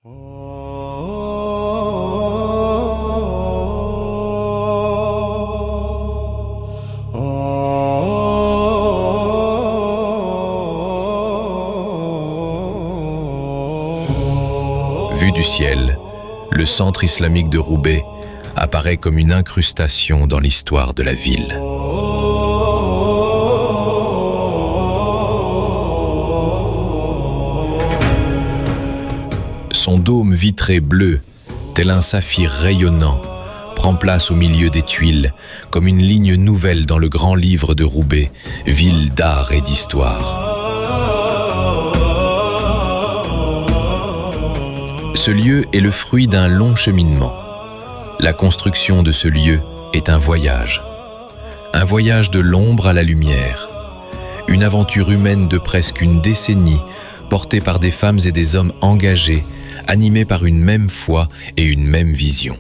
Vu du ciel, le centre islamique de Roubaix apparaît comme une incrustation dans l'histoire de la ville. Son dôme vitré bleu, tel un saphir rayonnant, prend place au milieu des tuiles, comme une ligne nouvelle dans le grand livre de Roubaix, ville d'art et d'histoire. Ce lieu est le fruit d'un long cheminement. La construction de ce lieu est un voyage de l'ombre à la lumière, une aventure humaine de presque une décennie, portée par des femmes et des hommes engagés, animés par une même foi et une même vision.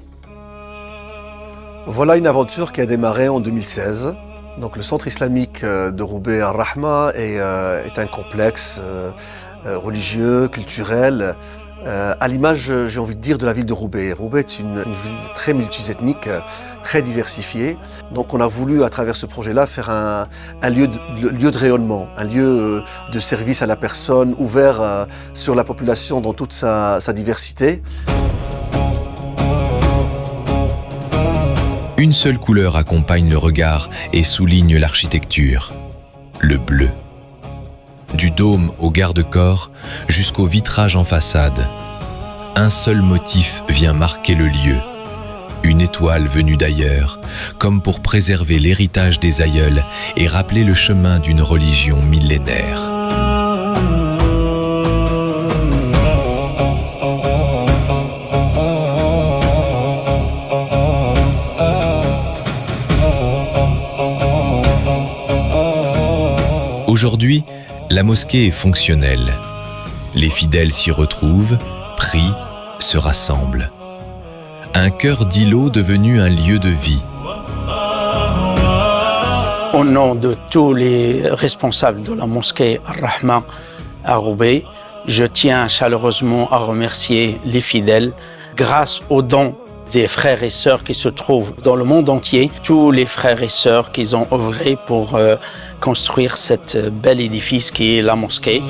Voilà une aventure qui a démarré en 2016. Donc le centre islamique de Roubaix Ar-Rahma est un complexe religieux, culturel, à l'image, j'ai envie de dire, de la ville de Roubaix. Roubaix est une ville très multiethnique, très diversifiée. Donc on a voulu, à travers ce projet-là, faire un lieu de rayonnement, un lieu de service à la personne, ouvert sur la population dans toute sa diversité. Une seule couleur accompagne le regard et souligne l'architecture, le bleu. Du dôme au garde-corps jusqu'au vitrage en façade, un seul motif vient marquer le lieu. Une étoile venue d'ailleurs, comme pour préserver l'héritage des aïeuls et rappeler le chemin d'une religion millénaire. Aujourd'hui, la mosquée est fonctionnelle. Les fidèles s'y retrouvent, prient, se rassemblent. Un cœur d'îlot devenu un lieu de vie. Au nom de tous les responsables de la mosquée Ar-Rahma à Roubaix, je tiens chaleureusement à remercier les fidèles. Grâce aux dons des frères et sœurs qui se trouvent dans le monde entier, tous les frères et sœurs qui ont œuvré pour construire cet bel édifice qui est la mosquée.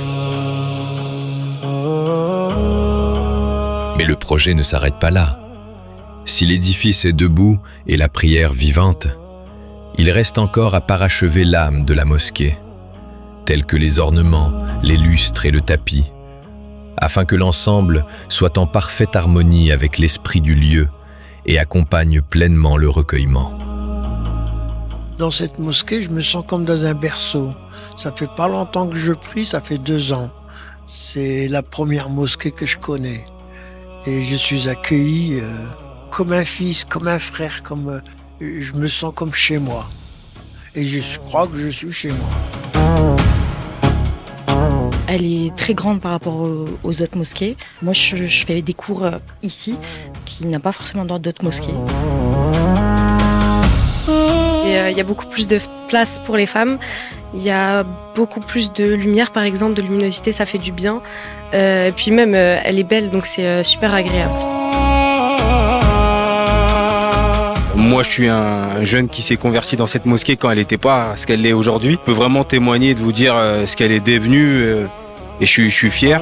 Mais le projet ne s'arrête pas là. Si l'édifice est debout et la prière vivante, il reste encore à parachever l'âme de la mosquée, tels que les ornements, les lustres et le tapis, afin que l'ensemble soit en parfaite harmonie avec l'esprit du lieu et accompagne pleinement le recueillement. Dans cette mosquée, je me sens comme dans un berceau. Ça fait pas longtemps que je prie, ça fait 2 ans. C'est la première mosquée que je connais. Et je suis accueilli comme un fils, comme un frère, je me sens comme chez moi. Et je crois que je suis chez moi. Elle est très grande par rapport aux autres mosquées. Moi, je fais des cours ici, qui n'a pas forcément dans d'autres mosquées. Il y a beaucoup plus de place pour les femmes. Il y a beaucoup plus de lumière, par exemple, de luminosité, ça fait du bien. Et puis même, elle est belle, donc c'est super agréable. Moi, je suis un jeune qui s'est converti dans cette mosquée quand elle n'était pas ce qu'elle est aujourd'hui. Je peux vraiment témoigner de vous dire ce qu'elle est devenue et je suis fier.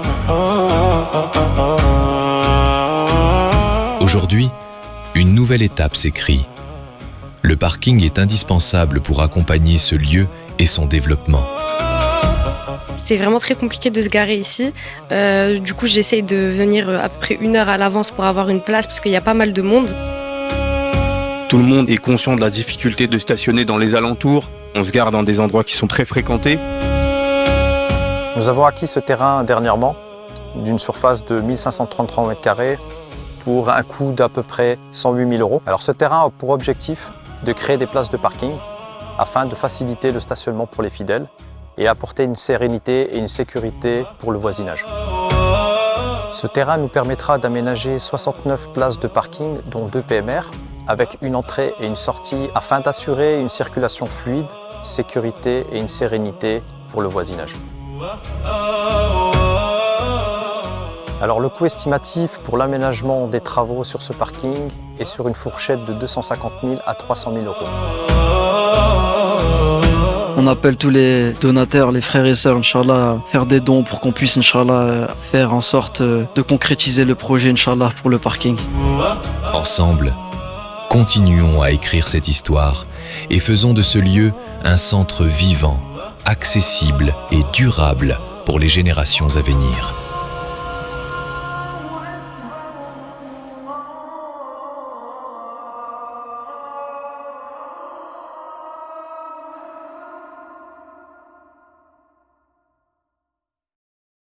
Aujourd'hui, une nouvelle étape s'écrit. Le parking est indispensable pour accompagner ce lieu et son développement. C'est vraiment très compliqué de se garer ici. Du coup, j'essaye de venir à peu près 1 heure à l'avance pour avoir une place parce qu'il y a pas mal de monde. Tout le monde est conscient de la difficulté de stationner dans les alentours. On se gare dans des endroits qui sont très fréquentés. Nous avons acquis ce terrain dernièrement, d'une surface de 1533 m² pour un coût d'à peu près 108 000 €. Alors ce terrain a pour objectif de créer des places de parking afin de faciliter le stationnement pour les fidèles et apporter une sérénité et une sécurité pour le voisinage. Ce terrain nous permettra d'aménager 69 places de parking, dont 2 PMR, avec une entrée et une sortie afin d'assurer une circulation fluide, sécurité et une sérénité pour le voisinage. Alors le coût estimatif pour l'aménagement des travaux sur ce parking est sur une fourchette de 250 000 à 300 000 euros. On appelle tous les donateurs, les frères et sœurs, Inch'Allah, à faire des dons pour qu'on puisse, Inch'Allah, faire en sorte de concrétiser le projet, Inch'Allah, pour le parking. Ensemble, continuons à écrire cette histoire et faisons de ce lieu un centre vivant, accessible et durable pour les générations à venir.